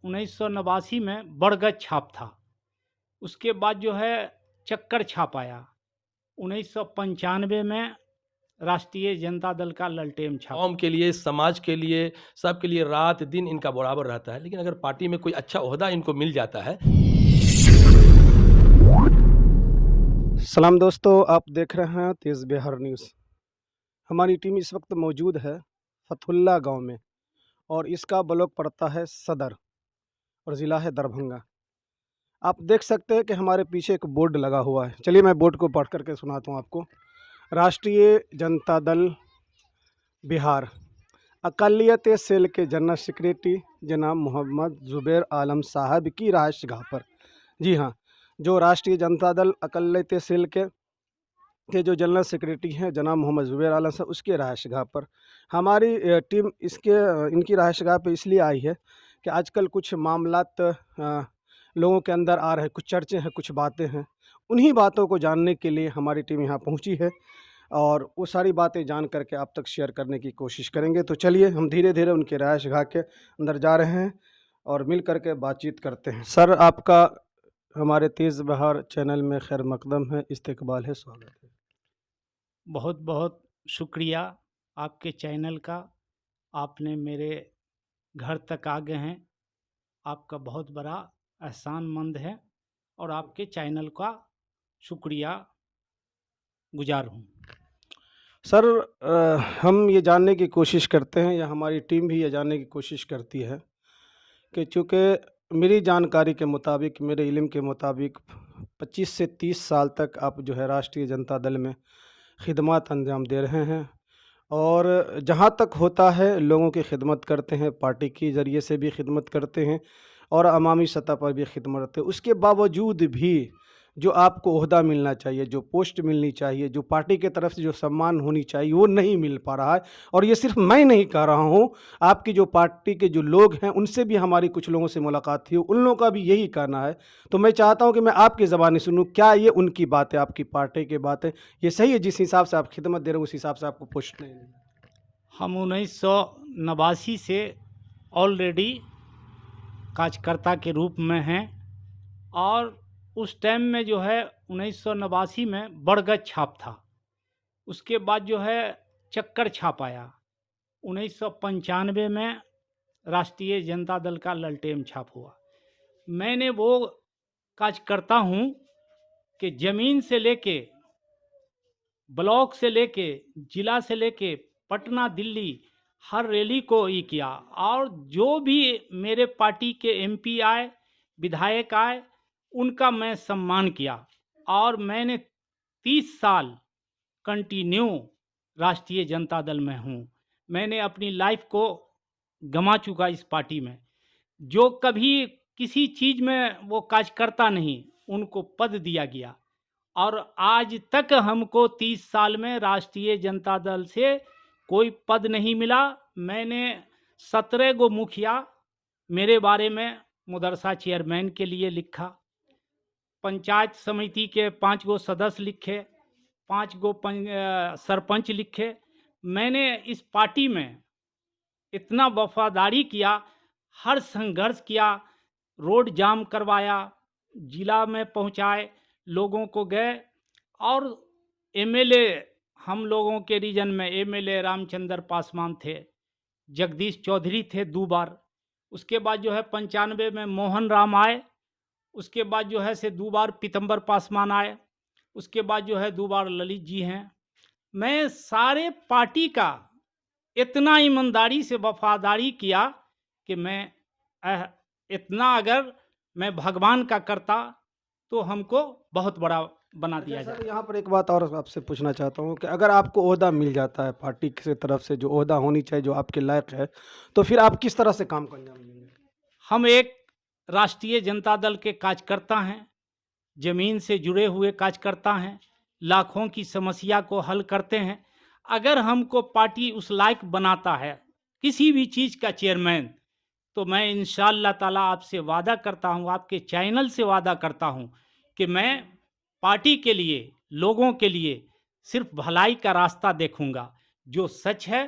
1989 में बरगद छाप था। उसके बाद जो है चक्कर छाप आया। 1995 में राष्ट्रीय जनता दल का ललटेन छाप। कौम के लिए, समाज के लिए, सबके लिए रात दिन इनका बराबर रहता है। लेकिन अगर पार्टी में कोई अच्छा ओहदा इनको मिल जाता है। सलाम दोस्तों, आप देख रहे हैं तेज़ बिहार न्यूज़। हमारी टीम इस वक्त मौजूद है फतुल्ला गांव में और इसका ब्लॉक पड़ता है सदर और ज़िला है दरभंगा। आप देख सकते हैं कि हमारे पीछे एक बोर्ड लगा हुआ है। चलिए मैं बोर्ड को पढ़ करके सुनाता हूँ आपको। राष्ट्रीय जनता दल बिहार अक़लियत सेल के जनरल सेक्रेटरी जनाब मोहम्मद ज़ुबैर आलम साहब की रहायशगाह पर। जी हाँ, जो राष्ट्रीय जनता दल अक़लियत सेल के जो जनरल सेक्रेटरी हैं जनाब मोहम्मद ज़ुबैर आलम साहब, उसके रहायशगाह पर हमारी टीम इनकी रहायशगाह पे इसलिए आई है कि आजकल कुछ मामलात लोगों के अंदर आ रहे, कुछ चर्चे हैं, कुछ बातें हैं। उन्हीं बातों को जानने के लिए हमारी टीम यहाँ पहुँची है और वो सारी बातें जान करके आप तक शेयर करने की कोशिश करेंगे। तो चलिए हम धीरे धीरे उनके रहायशगाह के अंदर जा रहे हैं और मिल करके बातचीत करते हैं। सर, आपका हमारे तेज़ बहार चैनल में खैर मकदम है, इस्तकबाल है, स्वागत है। बहुत बहुत शुक्रिया आपके चैनल का। आपने मेरे घर तक आ गए हैं, आपका बहुत बड़ा एहसानमंद है और आपके चैनल का शुक्रिया गुजार हूँ। सर, हम ये जानने की कोशिश करते हैं या हमारी टीम भी ये जानने की कोशिश करती है कि चूँकि मेरी जानकारी के मुताबिक, मेरे इल्म के मुताबिक 25 से 30 साल तक आप जो है राष्ट्रीय जनता दल में खिदमत अंजाम दे रहे हैं और जहाँ तक होता है लोगों की खिदमत करते हैं, पार्टी के ज़रिए से भी खिदमत करते हैं और अवामी सतह पर भी खिदमत करते हैं। उसके बावजूद भी जो आपको ओहदा मिलना चाहिए, जो पोस्ट मिलनी चाहिए, जो पार्टी की तरफ से जो सम्मान होनी चाहिए, वो नहीं मिल पा रहा है। और ये सिर्फ मैं नहीं कह रहा हूँ, आपकी जो पार्टी के जो लोग हैं उनसे भी हमारी कुछ लोगों से मुलाकात थी, उन लोगों का भी यही कहना है। तो मैं चाहता हूँ कि मैं आपकी ज़बानी सुनूँ, क्या ये उनकी बात है, आपकी पार्टी की बात है, ये सही है जिस हिसाब से आप खिदमत दे रहे हो उस हिसाब से आपको पोस्ट नहीं मिल? हम 1989 से ऑलरेडी कार्यकर्ता के रूप में हैं और उस टाइम में जो है 1989 में बरगद छाप था। उसके बाद जो है चक्कर छाप आया। 1995 में राष्ट्रीय जनता दल का ललटेन छाप हुआ। मैंने वो कार्यकर्ता हूँ कि ज़मीन से लेके, ब्लॉक से लेके, जिला से लेके पटना, दिल्ली हर रैली को ये किया और जो भी मेरे पार्टी के एमपी आए, विधायक आए, उनका मैं सम्मान किया और मैंने 30 साल कंटिन्यू राष्ट्रीय जनता दल में हूँ। मैंने अपनी लाइफ को गंवा चुका इस पार्टी में। जो कभी किसी चीज़ में वो कार्यकर्ता नहीं, उनको पद दिया गया और आज तक हमको 30 साल में राष्ट्रीय जनता दल से कोई पद नहीं मिला। मैंने 17 गो मुखिया मेरे बारे में मदरसा चेयरमैन के लिए लिखा, पंचायत समिति के 5 गो सदस्य लिखे, 5 गो सरपंच लिखे। मैंने इस पार्टी में इतना वफादारी किया, हर संघर्ष किया, रोड जाम करवाया, जिला में पहुंचाए, लोगों को गए और एमएलए हम लोगों के रीजन में एमएलए रामचंद्र पासवान थे, जगदीश चौधरी थे 2 बार। उसके बाद जो है 95 में मोहन राम आए। उसके बाद जो है से 2 बार पीतम्बर पासवान आए। उसके बाद जो है 2 बार ललित जी हैं। मैं सारे पार्टी का इतना ईमानदारी से वफादारी किया कि मैं इतना अगर मैं भगवान का करता तो हमको बहुत बड़ा बना दिया सर, जाए। यहाँ पर एक बात और आपसे पूछना चाहता हूँ कि अगर आपको ओहदा मिल जाता है पार्टी की तरफ से, जो ओहदा होनी चाहिए, जो आपके लायक है, तो फिर आप किस तरह से काम को अंजाम देंगे? हम एक राष्ट्रीय जनता दल के कार्यकर्ता हैं, ज़मीन से जुड़े हुए कार्यकर्ता हैं, लाखों की समस्या को हल करते हैं। अगर हमको पार्टी उस लायक बनाता है किसी भी चीज़ का चेयरमैन, तो मैं इंशाअल्लाह ताला आपसे वादा करता हूँ, आपके चैनल से वादा करता हूँ कि मैं पार्टी के लिए, लोगों के लिए सिर्फ भलाई का रास्ता देखूंगा। जो सच है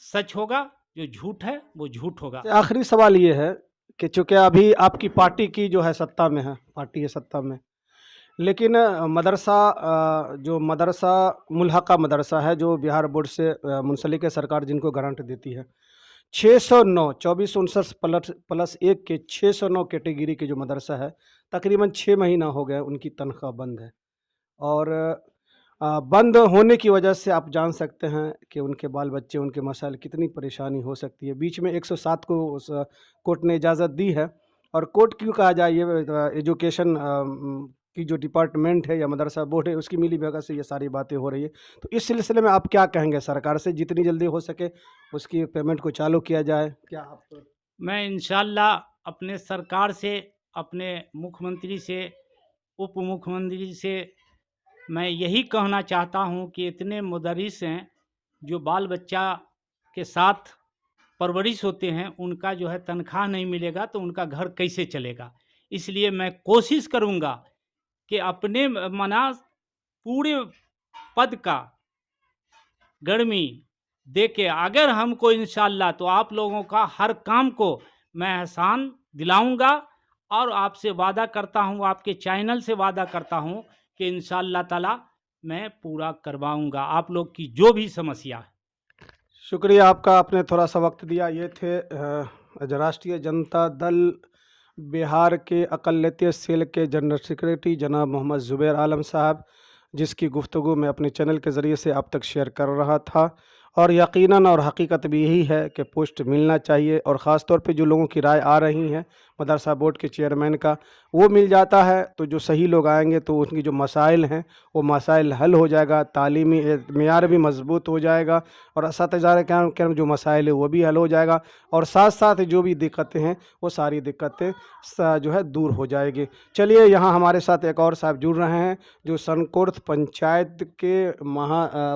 सच होगा, जो झूठ है वो झूठ होगा। आखिरी सवाल ये है कि चूँकि अभी आपकी पार्टी की जो है सत्ता में है, पार्टी है सत्ता में, लेकिन जो मदरसा मुल्हक़ा मदरसा है, जो बिहार बोर्ड से मुंसलिक है सरकार, जिनको ग्रांट देती है, 609 2459 प्लस 1 के 609 कैटेगरी के जो मदरसा है, तकरीबन 6 महीना हो गए उनकी तनख्वाह बंद है। और बंद होने की वजह से आप जान सकते हैं कि उनके बाल बच्चे, उनके मसाइल, कितनी परेशानी हो सकती है। बीच में 107 को उस कोर्ट ने इजाज़त दी है, और कोर्ट क्यों कहा जाए, ये एजुकेशन की जो डिपार्टमेंट है या मदरसा बोर्ड है, उसकी मिली भगत से ये सारी बातें हो रही है। तो इस सिलसिले में आप क्या कहेंगे? सरकार से जितनी जल्दी हो सके उसकी पेमेंट को चालू किया जाए, क्या आप? मैं इंशाल्लाह अपने सरकार से, अपने मुख्यमंत्री से, उप मुख्यमंत्री से मैं यही कहना चाहता हूँ कि इतने मुदर्रिस हैं जो बाल बच्चा के साथ परवरिश होते हैं, उनका जो है तनख्वाह नहीं मिलेगा तो उनका घर कैसे चलेगा। इसलिए मैं कोशिश करूँगा कि अपने मना पूरे पद का गर्मी दे के, अगर हमको इंशाल्लाह, तो आप लोगों का हर काम को मैं आसान दिलाऊंगा, और आपसे वादा करता हूं, आपके चैनल से वादा करता हूं कि इंशाल्लाह ताला मैं पूरा करवाऊंगा आप लोग की जो भी समस्या है। शुक्रिया आपका, आपने थोड़ा सा वक्त दिया। ये थे राष्ट्रीय जनता दल बिहार के अक़लियत सेल के जनरल सेक्रेटरी जनाब मोहम्मद ज़ुबैर आलम साहब, जिसकी गुफ्तगू मैं अपने चैनल के ज़रिए से आप तक शेयर कर रहा था। और यकीनन और हकीकत भी यही है कि पोस्ट मिलना चाहिए, और ख़ास तौर पे जो लोगों की राय आ रही है मदरसा बोर्ड के चेयरमैन का, वो मिल जाता है तो जो सही लोग आएंगे तो उनकी जो मसाइल हैं वो मसाइल हल हो जाएगा, तालीमी मेयार भी मजबूत हो जाएगा, और असातिज़ा के जो मसाइल है वो भी हल हो जाएगा, और साथ साथ जो भी दिक्कतें हैं वो सारी दिक्कतें जो है दूर हो जाएगी। चलिए, यहाँ हमारे साथ एक और साहब जुड़ रहे हैं जो सनकोर्थ पंचायत के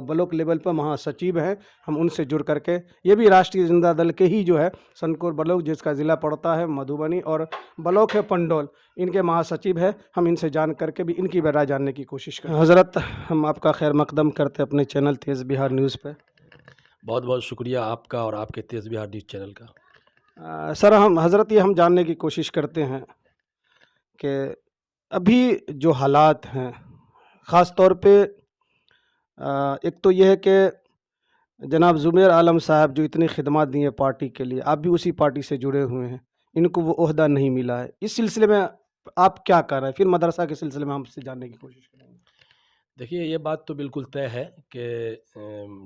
ब्लॉक लेवल पर महासचिव हैं। हम उनसे जुड़ करके, ये भी राष्ट्रीय जनता दल के ही जो है सनकोर ब्लॉक, जिसका ज़िला पड़ता है मधुबनी और ब्लॉक है पंडोल, इनके महासचिव है। हम इनसे जान करके भी इनकी राय जानने की कोशिश करें। हज़रत, हम आपका खैर मकदम करते अपने चैनल तेज़ बिहार न्यूज़ पे। बहुत बहुत शुक्रिया आपका और आपके तेज़ बिहार न्यूज़ चैनल का। सर, हम हज़रत ये हम जानने की कोशिश करते हैं कि अभी जो हालात हैं, ख़ास तौर पे एक तो ये है कि जनाब ज़ुबैर आलम साहब जो इतनी खिदमत दी हैं पार्टी के लिए, आप भी उसी पार्टी से जुड़े हुए हैं, इनको वो ओहदा नहीं मिला है। इस सिलसिले में आप क्या कर रहे हैं? फिर मदरसा के सिलसिले में हम आपसे जानने की कोशिश करेंगे। देखिए, ये बात तो बिल्कुल तय है कि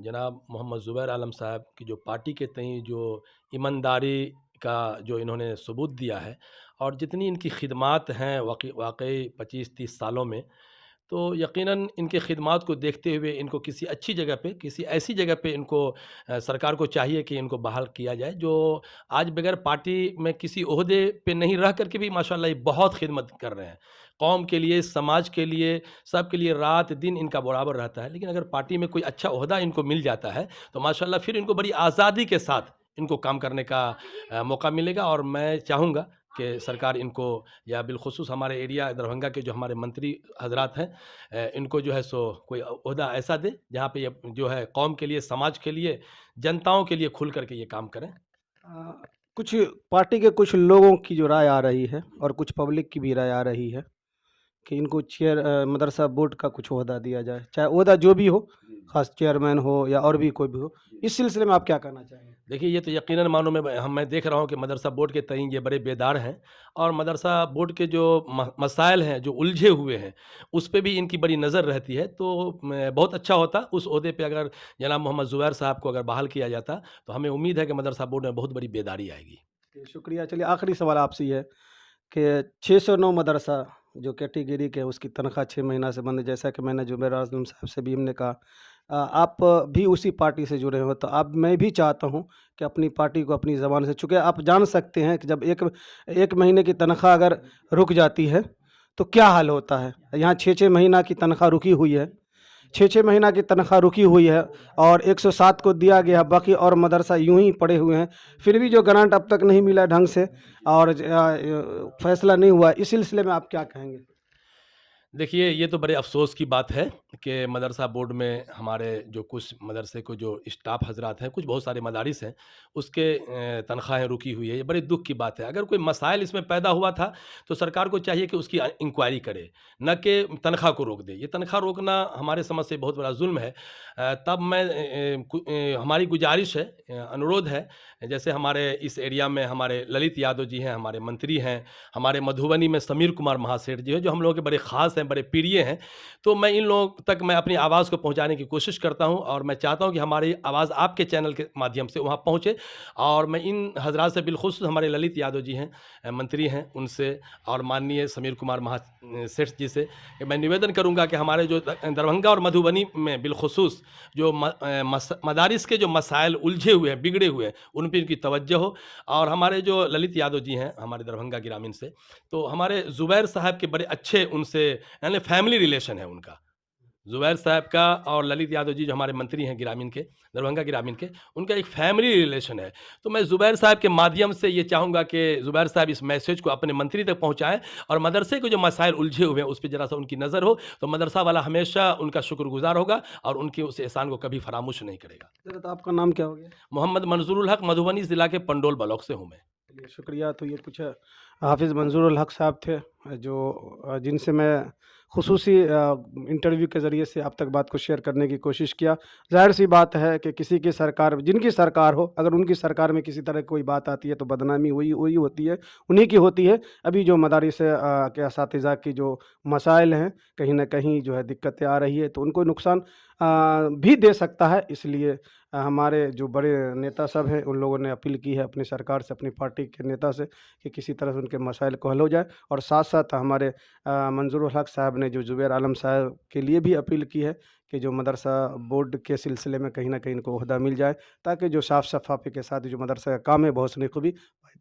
जनाब मोहम्मद ज़ुबैर आलम साहब की जो पार्टी के तई जो ईमानदारी का जो इन्होंने सबूत दिया है, और जितनी इनकी खिदमात हैं वाकई 25-30 सालों में, तो यकीनन इनके खिदमात को देखते हुए इनको किसी अच्छी जगह पे, किसी ऐसी जगह पे इनको सरकार को चाहिए कि इनको बहाल किया जाए, जो आज बगैर पार्टी में किसी ओहदे पे नहीं रह कर के भी माशाल्लाह ये बहुत खिदमत कर रहे हैं। कौम के लिए, समाज के लिए, सब के लिए रात दिन इनका बराबर रहता है। लेकिन अगर पार्टी में कोई अच्छा ओहदा इनको मिल जाता है तो माशाल्लाह फिर इनको बड़ी आज़ादी के साथ इनको काम करने का मौका मिलेगा। और मैं चाहूँगा कि सरकार इनको, या बिलखुसूस हमारे एरिया दरभंगा के जो हमारे मंत्री हजरात हैं, इनको जो है सो कोई ओहदा ऐसा दे जहाँ पे ये जो है कौम के लिए, समाज के लिए, जनताओं के लिए खुल करके ये काम करें। कुछ पार्टी के कुछ लोगों की जो राय आ रही है और कुछ पब्लिक की भी राय आ रही है कि इनको मदरसा बोर्ड का कुछ ओहदा दिया जाए, चाहे ओहदा जो भी हो, खास चेयरमैन हो या और भी कोई भी हो। इस सिलसिले में आप क्या कहना चाहेंगे? देखिए, ये तो यकीनन मानो मैं देख रहा हूँ कि मदरसा बोर्ड के तईं ये बड़े बेदार हैं, और मदरसा बोर्ड के जो मसाइल हैं, जो उलझे हुए हैं, उस पे भी इनकी बड़ी नज़र रहती है। तो बहुत अच्छा होता उस ओहदे पे अगर जनाब मोहम्मद ज़ुबैर साहब को अगर बहाल किया जाता, तो हमें उम्मीद है कि मदरसा बोर्ड में बहुत बड़ी बेदारी आएगी। शुक्रिया। चलिए, आखिरी सवाल आपसे ये है कि 609 मदरसा जो कैटेगरी के, उसकी तनख्वाह 6 महीना से बंद है। जैसा कि मैंने ज़ुबैर आज़म साहब से भी हमने कहा, आप भी उसी पार्टी से जुड़े हो, तो अब मैं भी चाहता हूं कि अपनी पार्टी को अपनी ज़बान से, चूँकि आप जान सकते हैं कि जब एक महीने की तनख्वाह अगर रुक जाती है तो क्या हाल होता है। यहाँ 6-6 महीना की तनख्वाह रुकी हुई है, 6-6 महीना की तनख्वाह रुकी हुई है, और 107 को दिया गया, बाकी और मदरसा यूं ही पड़े हुए हैं, फिर भी जो ग्रांट अब तक नहीं मिला ढंग से और फैसला नहीं हुआ। इस सिलसिले में आप क्या कहेंगे? देखिए, ये तो बड़े अफ़सोस की बात है कि मदरसा बोर्ड में हमारे जो कुछ मदरसे को जो स्टाफ़ हज़रात हैं, कुछ बहुत सारे मदारिस हैं, उसके तनख़्वाहें रुकी हुई है। ये बड़े दुःख की बात है। अगर कोई मसाइल इसमें पैदा हुआ था, तो सरकार को चाहिए कि उसकी इंक्वायरी करे, ना कि तनख़्वाह को रोक दे। ये तनख़्वाह रोकना हमारे समझ से बहुत बड़ा ज़ुल्म है। तब मैं हमारी गुज़ारिश है, अनुरोध है, जैसे हमारे इस एरिया में हमारे ललित यादव जी हैं, हमारे मंत्री हैं, हमारे मधुबनी में समीर कुमार महासेठ जी हैं, जो हम लोगों के बड़े ख़ास हैं, बड़े प्रिय हैं। तो मैं इन लोगों तक मैं अपनी आवाज़ को पहुँचाने की कोशिश करता हूँ और मैं चाहता हूँ कि हमारी आवाज़ आपके चैनल के माध्यम से वहाँ पहुँचे और मैं इन हज़रात से बिलख़ुसूस हमारे ललित यादव जी हैं, मंत्री हैं, उनसे और माननीय समीर कुमार सेठ जी से मैं निवेदन करूँगा कि हमारे जो दरभंगा और मधुबनी में बिलख़ुसूस जो मदारिस के जो मसाइल उलझे हुए हैं, बिगड़े हुए हैं, उन पे इनकी तवज्जो हो। और हमारे जो ललित यादव जी हैं, हमारे दरभंगा ग्रामीण से, तो हमारे ज़ुबैर साहब के बड़े अच्छे उनसे यानी फैमिली रिलेशन है उनका। ज़ुबैर साहब का और ललित यादव जी जो हमारे मंत्री हैं ग्रामीण के, दरभंगा ग्रामीण के, उनका एक फैमिली रिलेशन है। तो मैं ज़ुबैर साहब के माध्यम से ये चाहूँगा कि ज़ुबैर साहब इस मैसेज को अपने मंत्री तक पहुँचाएँ और मदरसे के जो मसाइल उलझे हुए हैं, उस पे ज़रा-सा उनकी नज़र हो, तो मदरसा वाला हमेशा उनका शुक्रगुज़ार होगा और उनके उस एहसान को कभी फरामोश नहीं करेगा। हज़रत आपका नाम क्या हो गया? मोहम्मद मंज़ूरुल हक़, मधुबनी ज़िला के पंडोल ब्लॉक से हूँ मैं। चलिए शुक्रिया। तो ये कुछ हाफ़िज़ मंज़ूरुल हक़ साहब थे, जो जिनसे मैं ख़ुसूसी इंटरव्यू के ज़रिए से आप तक बात को शेयर करने की कोशिश किया। ज़ाहिर-सी बात है कि किसी की सरकार, जिनकी सरकार हो, अगर उनकी सरकार में किसी तरह की कोई बात आती है तो बदनामी वही वही होती है, उन्हीं की होती है। अभी जो मदारिस के असातिज़ा की जो मसाइल हैं, कहीं न कहीं जो है दिक्कतें आ रही है, तो उनको नुकसान भी दे सकता है। इसलिए हमारे जो बड़े नेता सब हैं, उन लोगों ने अपील की है अपनी सरकार से, अपनी पार्टी के नेता से, कि किसी तरह से उनके मसाइल को हल हो जाए। और साथ-साथ हमारे मंज़ूरुल हक़ साहब ने जो ज़ुबैर आलम साहब के लिए भी अपील की है कि जो मदरसा बोर्ड के सिलसिले में कहीं न कहीं इनको ओहदा मिल जाए, ताकि जो साफ़-शफ़ाफ़ी के साथ जो मदरसा का काम है, बहुत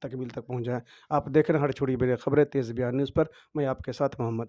तकमील तक पहुँच जाए। आप देख रहे हैं हर छोटी बड़ी खबरें तेज़ बयान न्यूज़ पर। मैं आपके साथ मोहम्मद